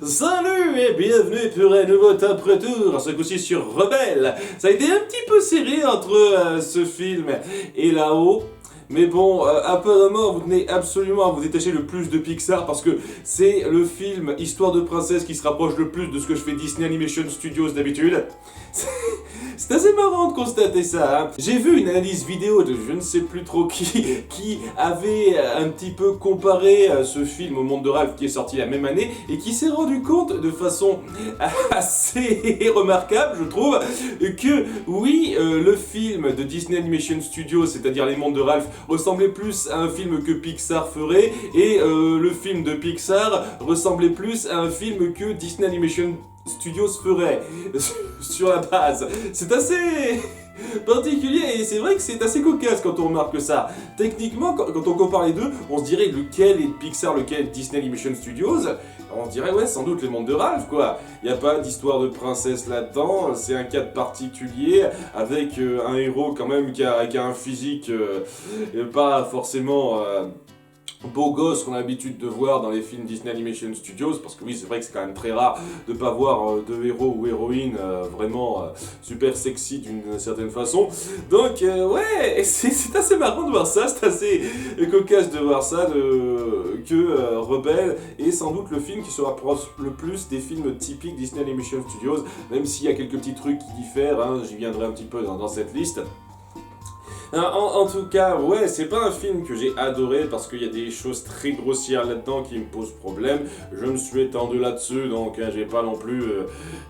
Salut et bienvenue pour un nouveau top retour, ce coup-ci sur Rebelle. Ça a été un petit peu serré entre ce film et là-haut. Mais bon, apparemment, vous tenez absolument à vous détacher le plus de Pixar parce que c'est le film Histoire de princesse qui se rapproche le plus de ce que je fais Disney Animation Studios d'habitude. C'est assez marrant de constater ça, hein. J'ai vu une analyse vidéo de je ne sais plus trop qui avait un petit peu comparé ce film au Monde de Ralph qui est sorti la même année et qui s'est rendu compte de façon assez remarquable, je trouve, que oui, le film de Disney Animation Studios, c'est-à-dire Les Mondes de Ralph, ressemblait plus à un film que Pixar ferait et le film de Pixar ressemblait plus à un film que Disney Animation Studios ferait sur la base. C'est assez particulier et c'est vrai que c'est assez cocasse quand on remarque ça. Techniquement, quand on compare les deux, on se dirait lequel est de Pixar, lequel est de Disney Animation Studios. On se dirait ouais, sans doute Les Mondes de Ralph quoi. Il n'y a pas d'histoire de princesse là-dedans, c'est un cadre particulier avec un héros quand même qui a un physique pas forcément beau gosse qu'on a l'habitude de voir dans les films Disney Animation Studios, parce que oui, c'est vrai que c'est quand même très rare de pas voir de héros ou héroïnes vraiment super sexy d'une certaine façon. Donc ouais, c'est assez marrant de voir ça, c'est assez cocasse de voir ça, que Rebelle est sans doute le film qui se rapproche le plus des films typiques Disney Animation Studios, même s'il y a quelques petits trucs qui diffèrent, hein, j'y viendrai un petit peu dans cette liste. En tout cas, ouais, c'est pas un film que j'ai adoré parce qu'il y a des choses très grossières là-dedans qui me posent problème. Je me suis étendu là-dessus, donc j'ai pas non plus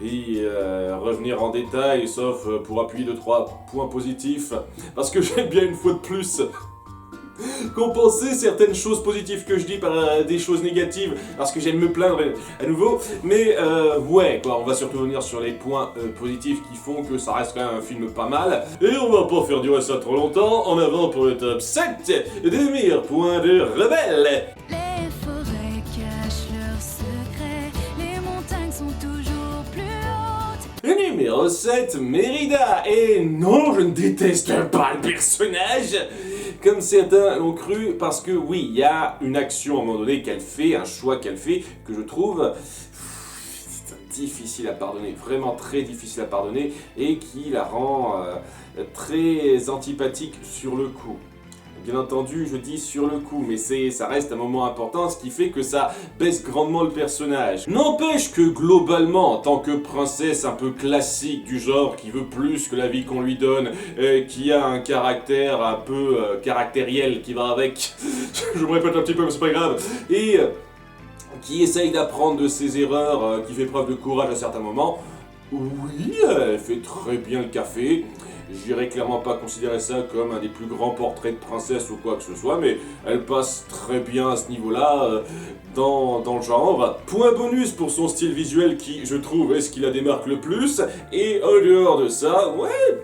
revenir en détail, sauf pour appuyer 2-3 points positifs. Parce que j'aime bien une fois de plus compenser certaines choses positives que je dis par des choses négatives, parce que j'aime me plaindre à nouveau, mais ouais, quoi, on va surtout venir sur les points positifs qui font que ça reste quand même un film pas mal, et on va pas faire durer ça trop longtemps. En avant pour le top 7 des meilleurs points de Rebelle. Les forêts cachent leurs secrets, les montagnes sont toujours plus hautes. Numéro 7, Mérida. Et non, je ne déteste pas le personnage, comme certains l'ont cru, parce que oui, il y a une action à un moment donné qu'elle fait, un choix qu'elle fait, que je trouve difficile à pardonner, vraiment très difficile à pardonner, et qui la rend très antipathique sur le coup. Bien entendu, je dis sur le coup, mais ça reste un moment important, ce qui fait que ça baisse grandement le personnage. N'empêche que globalement, en tant que princesse un peu classique du genre, qui veut plus que la vie qu'on lui donne, qui a un caractère un peu caractériel qui va avec, je me répète un petit peu mais c'est pas grave, et qui essaye d'apprendre de ses erreurs, qui fait preuve de courage à certains moments, oui, elle fait très bien le café. J'irais clairement pas considérer ça comme un des plus grands portraits de princesse ou quoi que ce soit, mais elle passe très bien à ce niveau-là, dans le genre. Point bonus pour son style visuel qui, je trouve, est ce qui la démarque le plus, et en dehors de ça, ouais,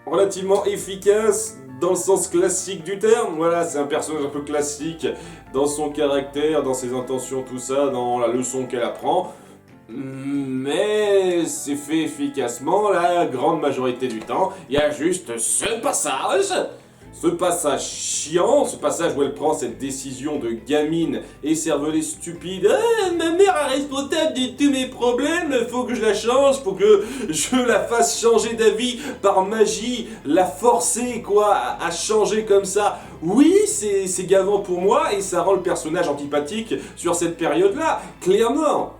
relativement efficace dans le sens classique du terme. Voilà, c'est un personnage un peu classique dans son caractère, dans ses intentions, tout ça, dans la leçon qu'elle apprend. Mais c'est fait efficacement la grande majorité du temps. Il y a juste ce passage chiant, ce passage où elle prend cette décision de gamine et cervelée stupide. Ah, ma mère est responsable de tous mes problèmes, faut que je la change, faut que je la fasse changer d'avis par magie, la forcer quoi à changer comme ça. Oui, c'est gavant pour moi et ça rend le personnage antipathique sur cette période-là, clairement.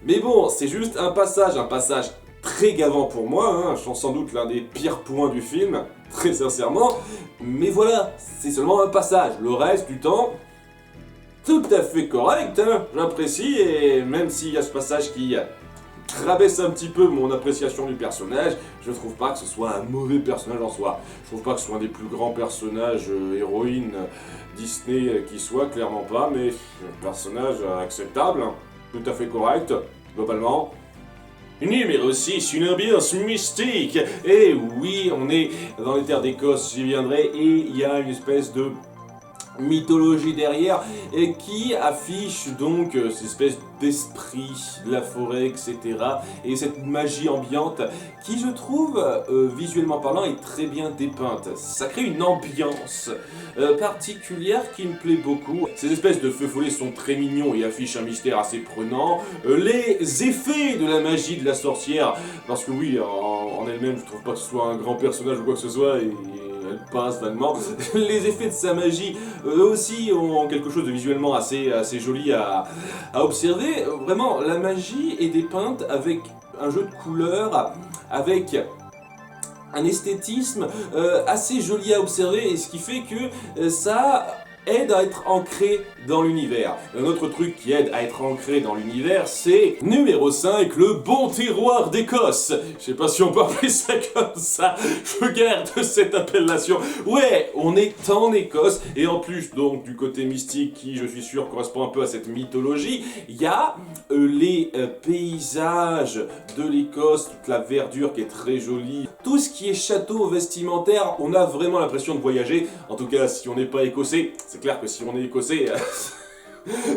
Mais bon, c'est juste un passage très gavant pour moi, hein, sans doute l'un des pires points du film, très sincèrement. Mais voilà, c'est seulement un passage. Le reste du temps, tout à fait correct, hein, j'apprécie, et même s'il y a ce passage qui rabaisse un petit peu mon appréciation du personnage, je trouve pas que ce soit un mauvais personnage en soi. Je trouve pas que ce soit un des plus grands personnages héroïnes Disney qui soit, clairement pas, mais un personnage acceptable, hein. Tout à fait correct, globalement. Numéro 6, une ambiance mystique. Et oui, on est dans les terres d'Écosse, j'y viendrai, et il y a une espèce de mythologie derrière et qui affiche donc cette espèce d'esprit de la forêt, etc. Et cette magie ambiante qui, je trouve, visuellement parlant, est très bien dépeinte. Ça crée une ambiance particulière qui me plaît beaucoup. Ces espèces de feux follets sont très mignons et affichent un mystère assez prenant. Les effets de la magie de la sorcière, parce que oui, en elle-même, je trouve pas que ce soit un grand personnage ou quoi que ce soit, et elle passe vaguement. Les effets de sa magie, eux aussi, ont quelque chose de visuellement assez joli à observer. Vraiment, la magie est dépeinte avec un jeu de couleurs, avec un esthétisme assez joli à observer, et ce qui fait que ça aide à être ancré dans l'univers. Un autre truc qui aide à être ancré dans l'univers, c'est numéro 5, le bon terroir d'Écosse. Je sais pas si on peut appeler ça comme ça, je garde cette appellation. Ouais, on est en Écosse, et en plus, donc, du côté mystique qui, je suis sûr, correspond un peu à cette mythologie, il y a les paysages de l'Écosse, toute la verdure qui est très jolie, tout ce qui est château vestimentaire, on a vraiment l'impression de voyager. En tout cas, si on n'est pas écossais, c'est clair que si on est écossais,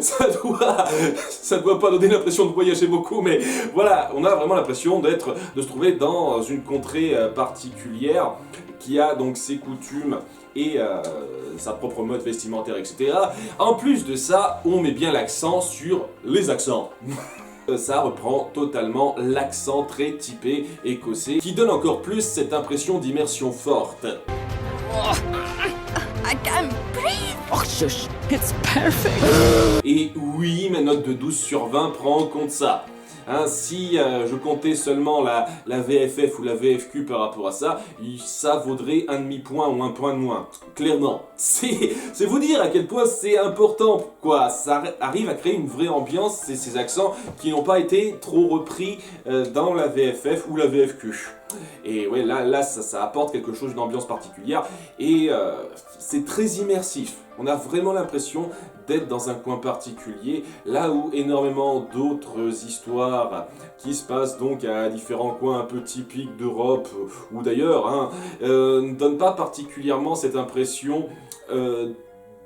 ça doit pas donner l'impression de voyager beaucoup, mais voilà, on a vraiment l'impression de se trouver dans une contrée particulière qui a donc ses coutumes et sa propre mode vestimentaire, etc. En plus de ça, on met bien l'accent sur les accents. Ça reprend totalement l'accent très typé écossais, qui donne encore plus cette impression d'immersion forte. I can't breathe. Oh, shush, it's perfect. Et oui, ma note de 12 sur 20 prend en compte ça. Hein, si je comptais seulement la VFF ou la VFQ par rapport à ça, ça vaudrait un demi-point ou un point de moins. Clairement. C'est vous dire à quel point c'est important, quoi. Ça arrive à créer une vraie ambiance, ces accents qui n'ont pas été trop repris dans la VFF ou la VFQ. Et ouais, là ça apporte quelque chose d'ambiance particulière et c'est très immersif. On a vraiment l'impression d'être dans un coin particulier, là où énormément d'autres histoires qui se passent donc à différents coins un peu typiques d'Europe ou d'ailleurs, hein, ne donnent pas particulièrement cette impression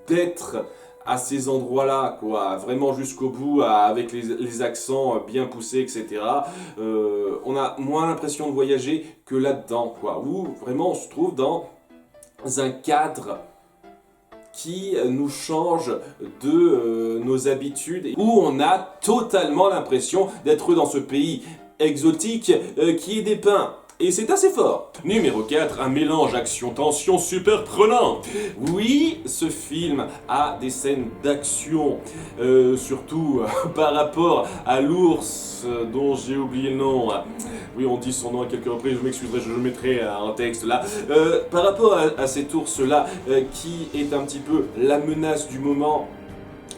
d'être à ces endroits-là, quoi, vraiment jusqu'au bout, avec les accents bien poussés, etc. On a moins l'impression de voyager que là-dedans, quoi, où vraiment on se trouve dans un cadre qui nous change de nos habitudes, où on a totalement l'impression d'être dans ce pays exotique qui est dépeint. Et c'est assez fort. Numéro 4, un mélange action-tension super prenant. Oui, ce film a des scènes d'action, surtout par rapport à l'ours dont j'ai oublié le nom. Oui, on dit son nom à quelques reprises, je m'excuserai, je mettrai un texte là. Par rapport à cet ours-là, qui est un petit peu la menace du moment,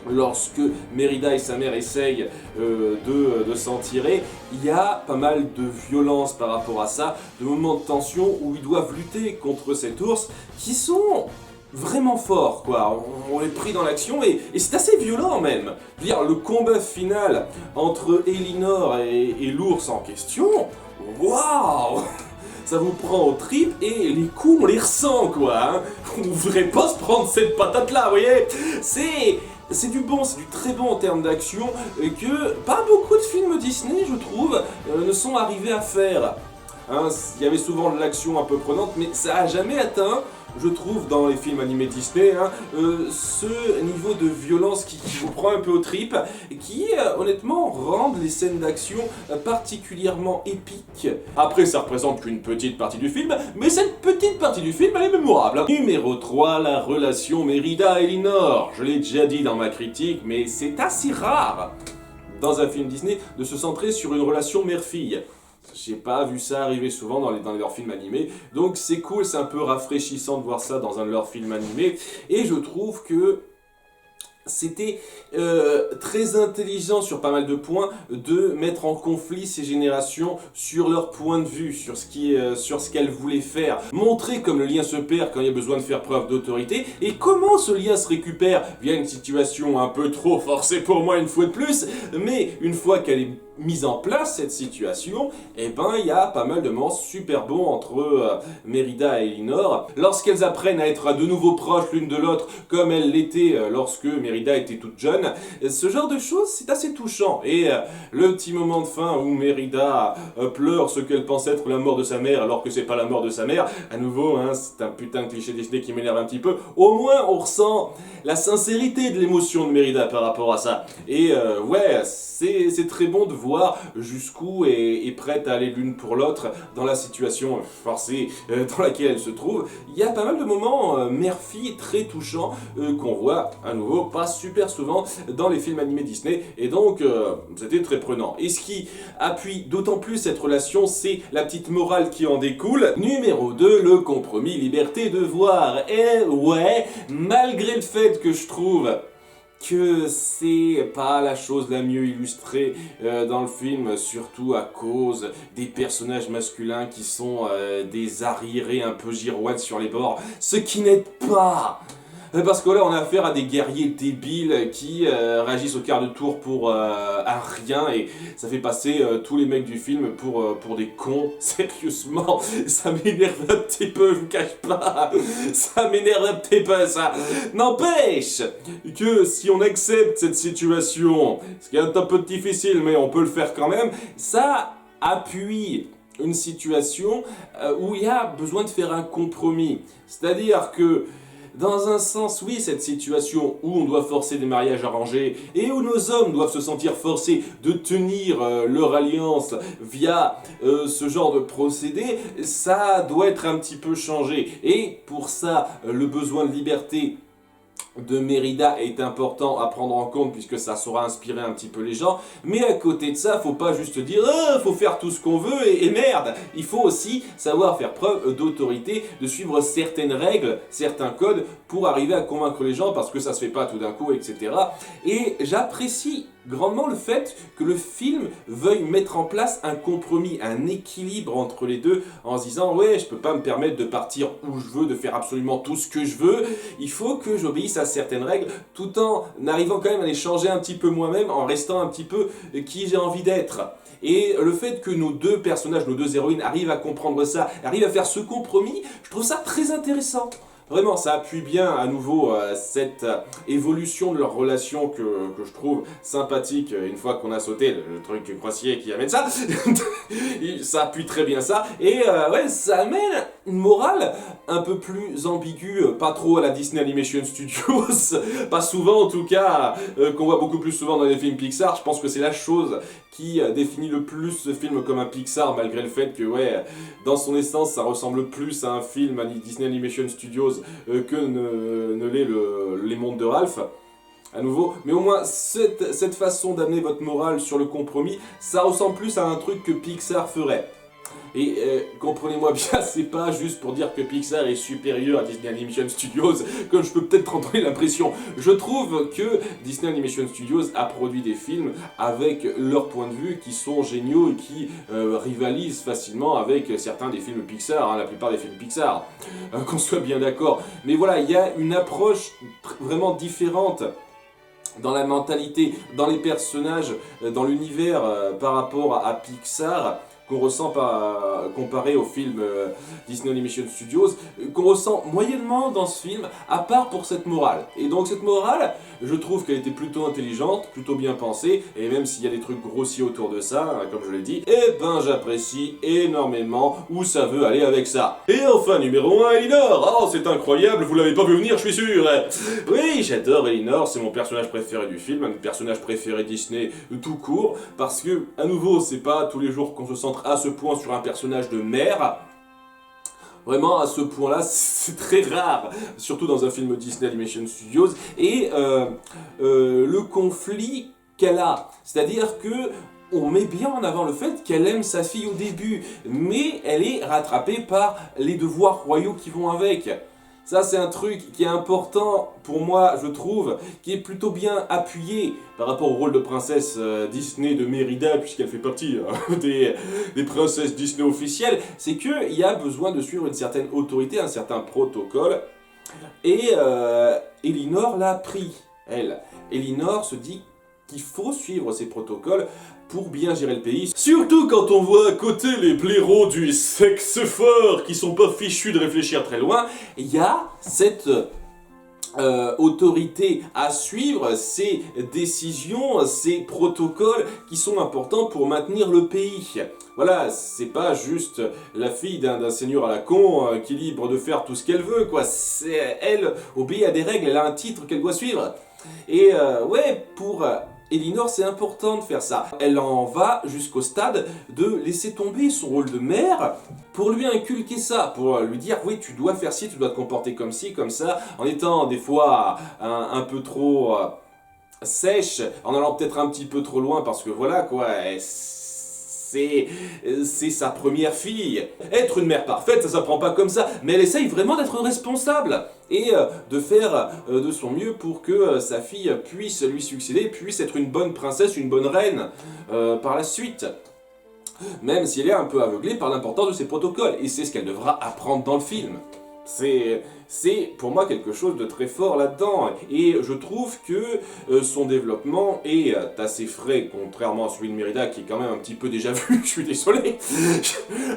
lorsque Mérida et sa mère essayent de s'en tirer, il y a pas mal de violence par rapport à ça, de moments de tension où ils doivent lutter contre cet ours qui sont vraiment forts, quoi. On est pris dans l'action et c'est assez violent même. Je veux dire, le combat final entre Elinor et l'ours en question, waouh! Ça vous prend aux tripes et les coups on les ressent, quoi. Hein. On devrait pas se prendre cette patate là, vous voyez. C'est du bon, c'est du très bon en termes d'action que pas beaucoup de films Disney, je trouve, ne sont arrivés à faire. Hein, il y avait souvent de l'action un peu prenante, mais ça a jamais atteint, je trouve, dans les films animés Disney, hein, ce niveau de violence qui vous prend un peu aux tripes, et qui, honnêtement, rendent les scènes d'action particulièrement épiques. Après, ça représente qu'une petite partie du film, mais cette petite partie du film, elle est mémorable. Hein. Numéro 3, la relation Mérida-Elinor. Je l'ai déjà dit dans ma critique, mais c'est assez rare, dans un film Disney, de se centrer sur une relation mère-fille. J'ai pas vu ça arriver souvent dans leurs films animés, donc c'est cool, c'est un peu rafraîchissant de voir ça dans un de leurs films animés, et je trouve que c'était très intelligent sur pas mal de points de mettre en conflit ces générations sur leur point de vue, sur ce qu'elles voulaient faire. Montrer comme le lien se perd quand il y a besoin de faire preuve d'autorité et comment ce lien se récupère via une situation un peu trop forcée pour moi une fois de plus, mais une fois qu'elle est mise en place cette situation, eh ben il y a pas mal de moments super bons entre Mérida et Elinor. Lorsqu'elles apprennent à être de nouveau proches l'une de l'autre, comme elles l'étaient lorsque Mérida était toute jeune, ce genre de choses c'est assez touchant. Et le petit moment de fin où Mérida pleure ce qu'elle pense être la mort de sa mère alors que c'est pas la mort de sa mère, à nouveau hein, c'est un putain de cliché Disney qui m'énerve un petit peu, au moins on ressent la sincérité de l'émotion de Mérida par rapport à ça. Et ouais, c'est très bon de voir jusqu'où est prête à aller l'une pour l'autre dans la situation forcée dans laquelle elle se trouve. Il y a pas mal de moments mère-fille très touchants qu'on voit à nouveau pas super souvent dans les films animés Disney, et donc c'était très prenant. Et ce qui appuie d'autant plus cette relation, c'est la petite morale qui en découle. Numéro 2, le compromis liberté de voir. Et ouais, malgré le fait que je trouve que c'est pas la chose la mieux illustrée dans le film, surtout à cause des personnages masculins qui sont des arriérés un peu girouettes sur les bords, ce qui n'aide pas. Parce que là on a affaire à des guerriers débiles qui réagissent au quart de tour pour un rien, et ça fait passer tous les mecs du film pour des cons. Sérieusement, ça m'énerve un petit peu, je vous cache pas. Ça m'énerve un petit peu ça. N'empêche que si on accepte cette situation, ce qui est un peu difficile mais on peut le faire quand même, ça appuie une situation où il y a besoin de faire un compromis. C'est-à-dire que dans un sens, oui, cette situation où on doit forcer des mariages arrangés et où nos hommes doivent se sentir forcés de tenir leur alliance via ce genre de procédé, ça doit être un petit peu changé. Et pour ça, le besoin de liberté de Mérida est important à prendre en compte puisque ça saura inspirer un petit peu les gens, mais à côté de ça, faut pas juste dire faut faire tout ce qu'on veut et merde, il faut aussi savoir faire preuve d'autorité, de suivre certaines règles, certains codes pour arriver à convaincre les gens, parce que ça se fait pas tout d'un coup, etc. Et j'apprécie grandement le fait que le film veuille mettre en place un compromis, un équilibre entre les deux, en se disant ouais, je peux pas me permettre de partir où je veux, de faire absolument tout ce que je veux, il faut que j'obéisse à certaines règles, tout en arrivant quand même à les changer un petit peu moi-même, en restant un petit peu qui j'ai envie d'être. Et le fait que nos deux personnages, nos deux héroïnes arrivent à comprendre ça, arrivent à faire ce compromis, je trouve ça très intéressant. Vraiment, ça appuie bien à nouveau cette évolution de leur relation que je trouve sympathique une fois qu'on a sauté le truc grossier qui amène ça. Ça appuie très bien ça. Et ouais, ça amène une morale un peu plus ambiguë, pas trop à la Disney Animation Studios, pas souvent en tout cas, qu'on voit beaucoup plus souvent dans les films Pixar. Je pense que c'est la chose qui définit le plus ce film comme un Pixar, malgré le fait que ouais, dans son essence ça ressemble plus à un film Disney Animation Studios que ne l'est les mondes de Ralph, à nouveau. Mais au moins, cette façon d'amener votre morale sur le compromis, ça ressemble plus à un truc que Pixar ferait. Et comprenez-moi bien, c'est pas juste pour dire que Pixar est supérieur à Disney Animation Studios, comme je peux peut-être en donner l'impression. Je trouve que Disney Animation Studios a produit des films avec leurs points de vue qui sont géniaux et qui rivalisent facilement avec certains des films Pixar, hein, la plupart des films Pixar, qu'on soit bien d'accord. Mais voilà, il y a une approche vraiment différente dans la mentalité, dans les personnages, dans l'univers par rapport à Pixar, qu'on ressent comparé au film Disney Animation Studios, qu'on ressent moyennement dans ce film, à part pour cette morale. Et donc cette morale, je trouve qu'elle était plutôt intelligente, plutôt bien pensée, et même s'il y a des trucs grossiers autour de ça, comme je l'ai dit, eh ben j'apprécie énormément où ça veut aller avec ça. Et enfin, numéro 1, Elinor. Oh, c'est incroyable, vous l'avez pas vu venir, je suis sûr. Oui, j'adore Elinor, c'est mon personnage préféré du film, un personnage préféré Disney tout court, parce que, à nouveau, c'est pas tous les jours qu'on se centre à ce point sur un personnage de mère. Vraiment, à ce point-là, c'est très rare, surtout dans un film Disney Animation Studios. Et le conflit qu'elle a, c'est-à-dire que on met bien en avant le fait qu'elle aime sa fille au début, mais elle est rattrapée par les devoirs royaux qui vont avec. Ça, c'est un truc qui est important pour moi, je trouve, qui est plutôt bien appuyé par rapport au rôle de princesse Disney de Mérida, puisqu'elle fait partie des princesses Disney officielles. C'est qu'il y a besoin de suivre une certaine autorité, un certain protocole. Et Elinor l'a pris, elle. Elinor se dit, qu'il faut suivre ces protocoles pour bien gérer le pays. Surtout quand on voit à côté les blaireaux du sexe fort qui sont pas fichus de réfléchir très loin, il y a cette autorité à suivre, ces décisions, ces protocoles qui sont importants pour maintenir le pays. Voilà, c'est pas juste la fille d'un seigneur à la con qui est libre de faire tout ce qu'elle veut, quoi. Elle obéit à des règles, elle a un titre qu'elle doit suivre. Et ouais, pour Elinor, c'est important de faire ça. Elle en va jusqu'au stade de laisser tomber son rôle de mère pour lui inculquer ça, pour lui dire oui, tu dois faire ci, tu dois te comporter comme ci, comme ça, en étant des fois un peu trop sèche, en allant peut-être un petit peu trop loin parce que voilà quoi. C'est sa première fille. Être une mère parfaite, ça s'apprend pas comme ça, mais elle essaye vraiment d'être responsable et de faire de son mieux pour que sa fille puisse lui succéder, puisse être une bonne princesse, une bonne reine par la suite. Même si elle est un peu aveuglée par l'importance de ces protocoles, et c'est ce qu'elle devra apprendre dans le film. C'est pour moi quelque chose de très fort là-dedans, et je trouve que son développement est assez frais, contrairement à celui de Mérida qui est quand même un petit peu déjà vu, je suis désolé.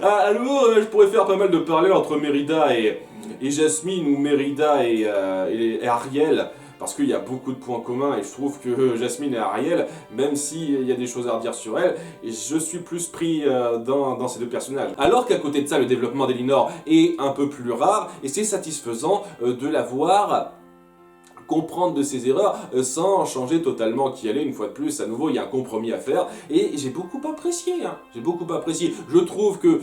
À nouveau, je pourrais faire pas mal de parallèles entre Mérida et Jasmine, ou Mérida et Ariel, parce qu'il y a beaucoup de points communs et je trouve que Jasmine et Ariel, même s'il y a des choses à redire sur elle, je suis plus pris dans ces deux personnages. Alors qu'à côté de ça, le développement d'Elinor est un peu plus rare et c'est satisfaisant de la voir comprendre de ses erreurs sans changer totalement qui elle est. Une fois de plus, à nouveau, il y a un compromis à faire et j'ai beaucoup apprécié. J'ai beaucoup apprécié. Je trouve que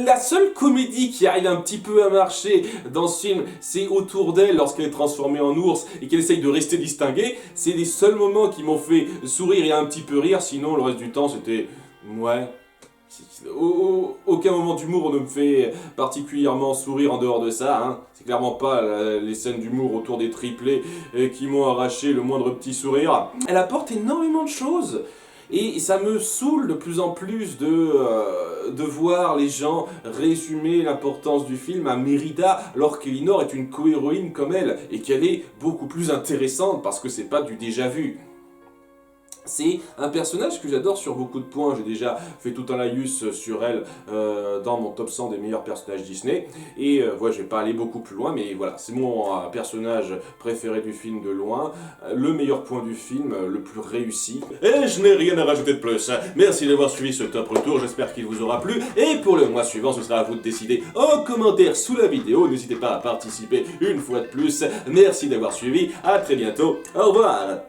la seule comédie qui arrive un petit peu à marcher dans ce film, c'est autour d'elle lorsqu'elle est transformée en ours et qu'elle essaye de rester distinguée. C'est les seuls moments qui m'ont fait sourire et un petit peu rire, sinon le reste du temps c'était... ouais... Aucun moment d'humour ne me fait particulièrement sourire en dehors de ça. C'est clairement pas les scènes d'humour autour des triplés qui m'ont arraché le moindre petit sourire. Elle apporte énormément de choses. Et ça me saoule de plus en plus de voir les gens résumer l'importance du film à Mérida, alors qu'Elinor est une co-héroïne comme elle, et qu'elle est beaucoup plus intéressante parce que c'est pas du déjà vu. C'est un personnage que j'adore sur beaucoup de points, j'ai déjà fait tout un laïus sur elle dans mon top 100 des meilleurs personnages Disney, et ouais, je vais pas aller beaucoup plus loin, mais voilà, c'est mon personnage préféré du film de loin, le meilleur point du film, le plus réussi, et je n'ai rien à rajouter de plus. Merci d'avoir suivi ce top retour, j'espère qu'il vous aura plu, et pour le mois suivant, ce sera à vous de décider en commentaire sous la vidéo, n'hésitez pas à participer une fois de plus, merci d'avoir suivi, à très bientôt, au revoir.